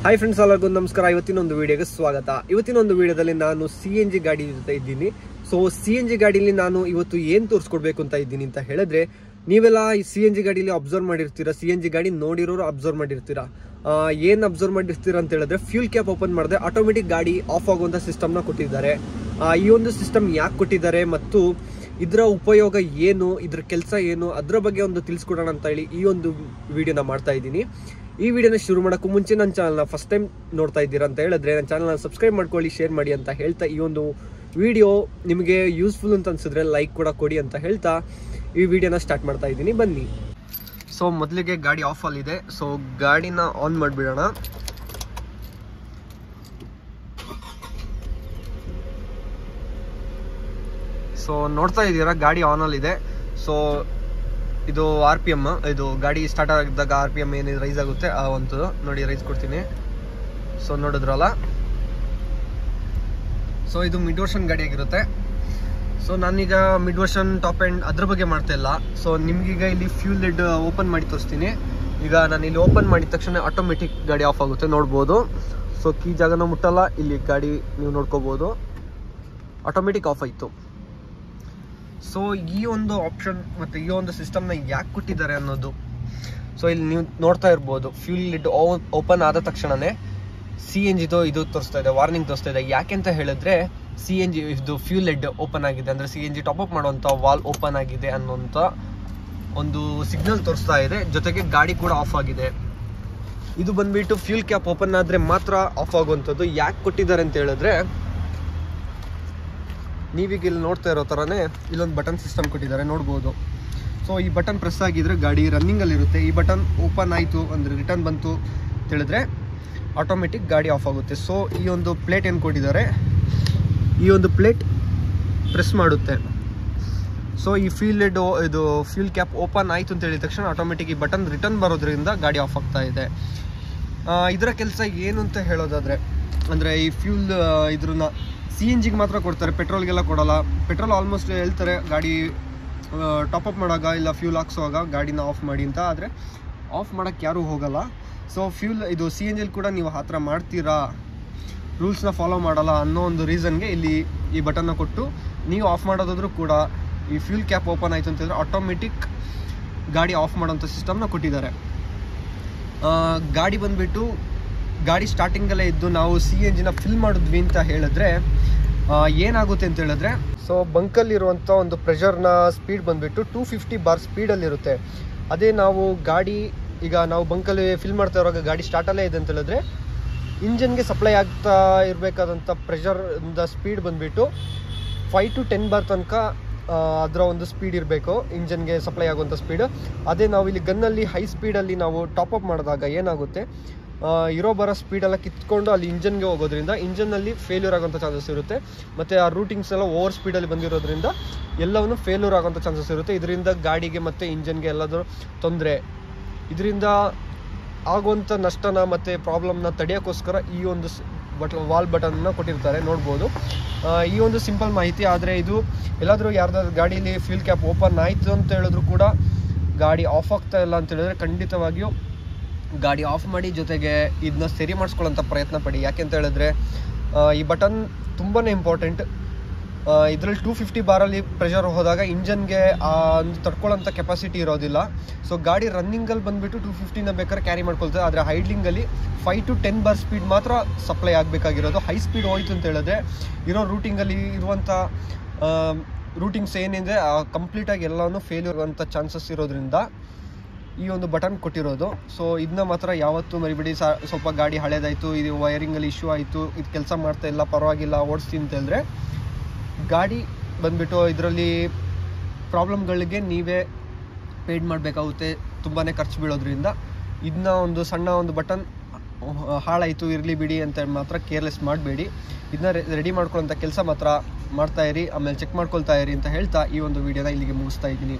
Hi friends, ಎಲ್ಲರಿಗೂ ನಮಸ್ಕಾರ. ಇವತ್ತಿನೊಂದು ವಿಡಿಯೋಗೆ ಸ್ವಾಗತ. ಇವತ್ತಿನೊಂದು ವಿಡಿಯೋದಲ್ಲಿ ನಾನು CNG ಗಾಡಿ ಜೊತೆ ಇದ್ದೀನಿ. ಸೊ CNG ಗಾಡಿಯಲ್ಲಿ ನಾನು ಇವತ್ತು ಏನು ತೋರಿಸ್ಕೊಡ್ಬೇಕು ಅಂತ ಇದ್ದೀನಿ ಅಂತ ಹೇಳಿದ್ರೆ, ನೀವೆಲ್ಲ ಈ CNG ಗಾಡಿಯಲ್ಲಿ ಅಬ್ಸರ್ವ್ ಮಾಡಿರ್ತೀರಾ, CNG ಗಾಡಿ ನೋಡಿರೋರು ಅಬ್ಸರ್ವ್ ಮಾಡಿರ್ತೀರಾ. ಏನು ಅಬ್ಸರ್ವ್ ಮಾಡಿರ್ತೀರಾ ಅಂತ ಹೇಳಿದ್ರೆ, ಫ್ಯೂಲ್ ಕ್ಯಾಪ್ ಓಪನ್ ಮಾಡಿದ್ರೆ ಆಟೋಮೆಟಿಕ್ ಗಾಡಿ ಆಫ್ ಆಗುವಂಥ ಸಿಸ್ಟಮ್ನ ಕೊಟ್ಟಿದ್ದಾರೆ. ಈ ಒಂದು ಸಿಸ್ಟಮ್ ಯಾಕೆ ಕೊಟ್ಟಿದ್ದಾರೆ ಮತ್ತು ಇದರ ಉಪಯೋಗ ಏನು, ಇದ್ರ ಕೆಲಸ ಏನು, ಅದರ ಬಗ್ಗೆ ಒಂದು ತಿಳಿಸ್ಕೊಡೋಣ ಅಂತ ಹೇಳಿ ಈ ಒಂದು ವಿಡಿಯೋನ ಮಾಡ್ತಾ ಇದ್ದೀನಿ. ಈ ವಿಡಿಯೋನ ಶುರು ಮಾಡೋಕ್ಕೂ ಮುಂಚೆ ನನ್ನ ಚಾನಲ್ನ ಫಸ್ಟ್ ಟೈಮ್ ನೋಡ್ತಾ ಇದ್ದೀರಾ ಅಂತ ಹೇಳಿದ್ರೆ ನನ್ನ ಚಾನಲ್ನ ಸಬ್ಸ್ಕ್ರೈಬ್ ಮಾಡ್ಕೊಳ್ಳಿ, ಶೇರ್ ಮಾಡಿ ಅಂತ ಹೇಳ್ತಾ, ಈ ಒಂದು ವಿಡಿಯೋ ನಿಮಗೆ ಯೂಸ್ಫುಲ್ ಅಂತ ಅನ್ಸಿದ್ರೆ ಲೈಕ್ ಕೂಡ ಕೊಡಿ ಅಂತ ಹೇಳ್ತಾ ಈ ವಿಡಿಯೋನ ಸ್ಟಾರ್ಟ್ ಮಾಡ್ತಾ ಇದ್ದೀನಿ. ಬನ್ನಿ. ಸೊ ಮೊದಲಿಗೆ ಗಾಡಿ ಆಫ್ ಅಲ್ಲಿದೆ. ಸೊ ಗಾಡಿನ ಆನ್ ಮಾಡಿಬಿಡೋಣ. ಸೊ ನೋಡ್ತಾ ಇದ್ದೀರಾ, ಗಾಡಿ ಆನ್ ಅಲ್ಲಿದೆ. ಸೊ ಇದು RPM, ಇದು ಗಾಡಿ ಸ್ಟಾರ್ಟ್ ಆಗಿದ್ದಾಗ RPM ಏನಿದೆ ರೈಸ್ ಆಗುತ್ತೆ ಆ ಒಂದು ನೋಡಿ, ರೈಸ್ ಕೊಡ್ತೀನಿ. ಸೊ ನೋಡಿದ್ರಲ್ಲ, ಸೊ ಇದು ಮಿಡ್ ವರ್ಷನ್ ಗಾಡಿ ಆಗಿರುತ್ತೆ. ಸೊ ನಾನೀಗ ಮಿಡ್ ವರ್ಷನ್ ಟಾಪ್ ಎಂಡ್ ಅದ್ರ ಬಗ್ಗೆ ಮಾಡ್ತಾ ಇಲ್ಲ. ಸೊ ನಿಮ್ಗೀಗ ಇಲ್ಲಿ ಫ್ಯೂಲ್ ಲಿಡ್ ಓಪನ್ ಮಾಡಿ ತೋರಿಸ್ತೀನಿ. ಈಗ ನಾನು ಇಲ್ಲಿ ಓಪನ್ ಮಾಡಿದ ತಕ್ಷಣ ಆಟೋಮೆಟಿಕ್ ಗಾಡಿ ಆಫ್ ಆಗುತ್ತೆ, ನೋಡ್ಬೋದು. ಸೊ ಕೀ ಜಾಗನ ಮುಟ್ಟಲ್ಲ, ಇಲ್ಲಿ ಗಾಡಿ ನೀವು ನೋಡ್ಕೋಬೋದು, ಆಟೋಮೆಟಿಕ್ ಆಫ್ ಆಯಿತು. ಸೊ ಈ ಒಂದು ಆಪ್ಷನ್ ಮತ್ತು ಈ ಒಂದು ಸಿಸ್ಟಮ್ನ ಯಾಕೆ ಕೊಟ್ಟಿದ್ದಾರೆ ಅನ್ನೋದು, ಸೊ ಇಲ್ಲಿ ನೀವು ನೋಡ್ತಾ ಇರ್ಬೋದು, ಫ್ಯೂಲ್ ಲಿಡ್ ಓಪನ್ ಆದ ತಕ್ಷಣವೇ CNGದು ಇದು ತೋರಿಸ್ತಾ ಇದೆ, ವಾರ್ನಿಂಗ್ ತೋರಿಸ್ತಾ ಇದೆ. ಯಾಕೆ ಅಂತ ಹೇಳಿದ್ರೆ, CNG ಇದು ಫ್ಯೂಲ್ ಲಿಡ್ ಓಪನ್ ಆಗಿದೆ ಅಂದರೆ CNG ಟಾಪ್ ಮಾಡುವಂಥ ವಾಲ್ ಓಪನ್ ಆಗಿದೆ ಅನ್ನೋಂಥ ಒಂದು ಸಿಗ್ನಲ್ ತೋರಿಸ್ತಾ ಇದೆ. ಜೊತೆಗೆ ಗಾಡಿ ಕೂಡ ಆಫ್ ಆಗಿದೆ. ಇದು ಬಂದ್ಬಿಟ್ಟು ಫ್ಯೂಲ್ ಕ್ಯಾಪ್ ಓಪನ್ ಆದರೆ ಮಾತ್ರ ಆಫ್ ಆಗುವಂಥದ್ದು. ಯಾಕೆ ಕೊಟ್ಟಿದ್ದಾರೆ ಅಂತ ಹೇಳಿದ್ರೆ, ನೀವೀಗ ಇಲ್ಲಿ ನೋಡ್ತಾ ಇರೋ ಥರನೇ ಇಲ್ಲೊಂದು ಬಟನ್ ಸಿಸ್ಟಮ್ ಕೊಟ್ಟಿದ್ದಾರೆ, ನೋಡ್ಬೋದು. ಸೊ ಈ ಬಟನ್ ಪ್ರೆಸ್ ಆಗಿದ್ರೆ ಗಾಡಿ ರನ್ನಿಂಗಲ್ಲಿರುತ್ತೆ. ಈ ಬಟನ್ ಓಪನ್ ಆಯಿತು ಅಂದರೆ ರಿಟರ್ನ್ ಬಂತು ಅಂತ ಹೇಳಿದ್ರೆ ಆಟೋಮೆಟಿಕ್ ಗಾಡಿ ಆಫ್ ಆಗುತ್ತೆ. ಸೊ ಈ ಒಂದು ಪ್ಲೇಟ್ ಏನು ಕೊಟ್ಟಿದ್ದಾರೆ, ಈ ಒಂದು ಪ್ಲೇಟ್ ಪ್ರೆಸ್ ಮಾಡುತ್ತೆ. ಸೊ ಈ ಇದು ಫ್ಯೂಲ್ ಕ್ಯಾಪ್ ಓಪನ್ ಆಯಿತು ಅಂತ ಹೇಳಿದ ತಕ್ಷಣ ಆಟೋಮೆಟಿಕ್ ಈ ಬಟನ್ ರಿಟರ್ನ್ ಬರೋದ್ರಿಂದ ಗಾಡಿ ಆಫ್ ಆಗ್ತಾ ಇದೆ. ಇದರ ಕೆಲಸ ಏನು ಅಂತ ಹೇಳೋದಾದರೆ, ಅಂದರೆ ಈ ಫ್ಯೂಲ್ ಇದ್ರನ್ನ CNGಗೆ ಮಾತ್ರ ಕೊಡ್ತಾರೆ, ಪೆಟ್ರೋಲ್ಗೆಲ್ಲ ಕೊಡೋಲ್ಲ. ಪೆಟ್ರೋಲ್ ಆಲ್ಮೋಸ್ಟ್ ಹೇಳ್ತಾರೆ ಗಾಡಿ ಟಾಪಪ್ ಮಾಡೋವಾಗ ಇಲ್ಲ ಫ್ಯೂಲ್ ಹಾಕ್ಸೋವಾಗ ಗಾಡಿನ ಆಫ್ ಮಾಡಿ ಅಂತ, ಆದರೆ ಆಫ್ ಮಾಡೋಕ್ಕೆ ಯಾರೂ ಹೋಗಲ್ಲ. ಸೊ ಇದು CNGಲಿ ಕೂಡ ನೀವು ಆ ಥರ ಮಾಡ್ತೀರಾ, ರೂಲ್ಸ್ನ ಫಾಲೋ ಮಾಡಲ್ಲ ಅನ್ನೋ ಒಂದು ರೀಸನ್ಗೆ ಇಲ್ಲಿ ಈ ಬಟನ್ನ ಕೊಟ್ಟು ನೀವು ಆಫ್ ಮಾಡೋದಾದ್ರೂ ಕೂಡ ಈ ಫ್ಯೂಲ್ ಕ್ಯಾಪ್ ಓಪನ್ ಆಯಿತು ಅಂತಂದರೆ ಆಟೋಮೆಟಿಕ್ ಗಾಡಿ ಆಫ್ ಮಾಡೋಂಥ ಸಿಸ್ಟಮ್ನ ಕೊಟ್ಟಿದ್ದಾರೆ. ಗಾಡಿ ಬಂದುಬಿಟ್ಟು ಗಾಡಿ ಸ್ಟಾರ್ಟಿಂಗಲ್ಲೇ ಇದ್ದು ನಾವು CNGನ ಫಿಲ್ ಮಾಡಿದ್ವಿ ಅಂತ ಹೇಳಿದ್ರೆ ಏನಾಗುತ್ತೆ ಅಂತ ಹೇಳಿದ್ರೆ, ಸೊ ಬಂಕಲ್ಲಿರುವಂಥ ಒಂದು ಪ್ರೆಷರ್ನ ಸ್ಪೀಡ್ ಬಂದುಬಿಟ್ಟು 250 ಬಾರ್ ಸ್ಪೀಡಲ್ಲಿರುತ್ತೆ. ಅದೇ ನಾವು ಗಾಡಿ ಈಗ ನಾವು ಬಂಕಲ್ಲಿ ಫಿಲ್ ಮಾಡ್ತಾ ಇರುವಾಗ ಗಾಡಿ ಸ್ಟಾರ್ಟಲ್ಲೇ ಇದೆ ಅಂತ ಹೇಳಿದ್ರೆ, ಇಂಜನ್ಗೆ ಸಪ್ಲೈ ಆಗ್ತಾ ಇರಬೇಕಾದಂಥ ಪ್ರೆಷರ್ದ ಸ್ಪೀಡ್ ಬಂದುಬಿಟ್ಟು 5 to 10 ಬಾರ್ ತನಕ ಅದರ ಒಂದು ಸ್ಪೀಡ್ ಇರಬೇಕು, ಇಂಜನ್ಗೆ ಸಪ್ಲೈ ಆಗುವಂಥ ಸ್ಪೀಡ್. ಅದೇ ನಾವು ಇಲ್ಲಿ ಗನ್ನಲ್ಲಿ ಹೈ ಸ್ಪೀಡಲ್ಲಿ ನಾವು ಟಾಪಪ್ ಮಾಡಿದಾಗ ಏನಾಗುತ್ತೆ, ಇರೋ ಬರೋ ಸ್ಪೀಡೆಲ್ಲ ಕಿತ್ಕೊಂಡು ಅಲ್ಲಿ ಇಂಜನ್ಗೆ ಹೋಗೋದ್ರಿಂದ ಇಂಜನ್ನಲ್ಲಿ ಫೇಲ್ಯೂರ್ ಆಗೋಂಥ ಚಾನ್ಸಸ್ ಇರುತ್ತೆ. ಮತ್ತು ಆ ರೂಟಿಂಗ್ಸ್ ಎಲ್ಲ ಓವರ್ ಸ್ಪೀಡಲ್ಲಿ ಬಂದಿರೋದ್ರಿಂದ ಎಲ್ಲವನ್ನೂ ಫೇಲ್ಯೂರ್ ಆಗೋಂಥ ಚಾನ್ಸಸ್ ಇರುತ್ತೆ. ಇದರಿಂದ ಗಾಡಿಗೆ ಮತ್ತು ಇಂಜನ್ಗೆ ಎಲ್ಲಾದರೂ ತೊಂದರೆ, ಇದರಿಂದ ಆಗುವಂಥ ನಷ್ಟನ ಮತ್ತು ಪ್ರಾಬ್ಲಮ್ನ ತಡೆಯೋಕ್ಕೋಸ್ಕರ ಈ ಒಂದು ವಾಲ್ ಬಟನ್ನ ಕೊಟ್ಟಿರ್ತಾರೆ, ನೋಡ್ಬೋದು. ಈ ಒಂದು ಸಿಂಪಲ್ ಮಾಹಿತಿ. ಆದರೆ ಇದು ಎಲ್ಲಾದರೂ ಯಾರ್ದಾದ್ರು ಗಾಡೀಲಿ ಫ್ಯೂಲ್ ಕ್ಯಾಪ್ ಓಪನ್ ಆಯಿತು ಅಂತ ಹೇಳಿದ್ರು ಕೂಡ ಗಾಡಿ ಆಫ್ ಆಗ್ತಾ ಇಲ್ಲ ಅಂತ ಹೇಳಿದ್ರೆ ಖಂಡಿತವಾಗಿಯೂ ಗಾಡಿ ಆಫ್ ಮಾಡಿ, ಜೊತೆಗೆ ಇದನ್ನ ಸರಿ ಮಾಡಿಸ್ಕೊಳ್ಳೋಂಥ ಪ್ರಯತ್ನ ಪಡಿ. ಯಾಕೆ ಅಂತ ಹೇಳಿದ್ರೆ ಈ ಬಟನ್ ತುಂಬಾ ಇಂಪಾರ್ಟೆಂಟ್. ಇದರಲ್ಲಿ 250 ಬಾರಲ್ಲಿ ಪ್ರೆಷರ್ ಹೋದಾಗ ಇಂಜನ್ಗೆ ತಡ್ಕೊಳ್ಳೋಂಥ ಕೆಪಾಸಿಟಿ ಇರೋದಿಲ್ಲ. ಸೊ ಗಾಡಿ ರನ್ನಿಂಗಲ್ಲಿ ಬಂದುಬಿಟ್ಟು 250ನ ಬೇಕಾದ್ರೆ ಕ್ಯಾರಿ ಮಾಡ್ಕೊಳ್ತದೆ, ಆದರೆ ಹೈಡ್ಲಿಂಗಲ್ಲಿ 5 to 10 ಬಾರ್ ಸ್ಪೀಡ್ ಮಾತ್ರ ಸಪ್ಲೈ ಆಗಬೇಕಾಗಿರೋದು. ಹೈ ಸ್ಪೀಡ್ ಹೋಯ್ತು ಅಂತ ಹೇಳಿದ್ರೆ ಇರೋ ರೂಟಿಂಗಲ್ಲಿ ಇರುವಂಥ ರೂಟಿಂಗ್ಸ್ ಏನಿದೆ ಕಂಪ್ಲೀಟಾಗಿ ಎಲ್ಲವೂ ಫೇಲ್ಯೂರ್ ಆಗುವಂಥ ಚಾನ್ಸಸ್ ಇರೋದ್ರಿಂದ ಈ ಒಂದು ಬಟನ್ ಕೊಟ್ಟಿರೋದು. ಸೊ ಇದನ್ನ ಮಾತ್ರ ಯಾವತ್ತೂ ಮರಿಬೇಡಿ. ಸ್ವಲ್ಪ ಗಾಡಿ ಹಳೇದಾಯಿತು, ಇದು ವೈರಿಂಗಲ್ಲಿ ಇಶ್ಯೂ ಆಯಿತು, ಇದು ಕೆಲಸ ಮಾಡ್ತಾ ಇಲ್ಲ, ಪರವಾಗಿಲ್ಲ ಓಡಿಸ್ತೀನಿ ಅಂತ ಹೇಳಿದ್ರೆ ಗಾಡಿ ಬಂದುಬಿಟ್ಟು ಇದರಲ್ಲಿ ಪ್ರಾಬ್ಲಮ್ಗಳಿಗೆ ನೀವೇ ಪೇಡ್ ಮಾಡಬೇಕಾಗುತ್ತೆ, ತುಂಬಾ ಖರ್ಚು ಬೀಳೋದ್ರಿಂದ. ಇದನ್ನ ಒಂದು ಸಣ್ಣ ಒಂದು ಬಟನ್ ಹಾಳಾಯಿತು ಇರಲಿ ಬಿಡಿ ಅಂತ ಮಾತ್ರ ಕೇರ್ಲೆಸ್ ಮಾಡಬೇಡಿ. ಇದನ್ನ ರೆಡಿ ಮಾಡ್ಕೊಳ್ಳೋಂಥ ಕೆಲಸ ಮಾತ್ರ ಮಾಡ್ತಾಯಿರಿ, ಆಮೇಲೆ ಚೆಕ್ ಮಾಡ್ಕೊಳ್ತಾ ಇರಿ ಅಂತ ಹೇಳ್ತಾ ಈ ಒಂದು ವಿಡಿಯೋನ ಇಲ್ಲಿಗೆ ಮುಗಿಸ್ತಾ ಇದ್ದೀನಿ.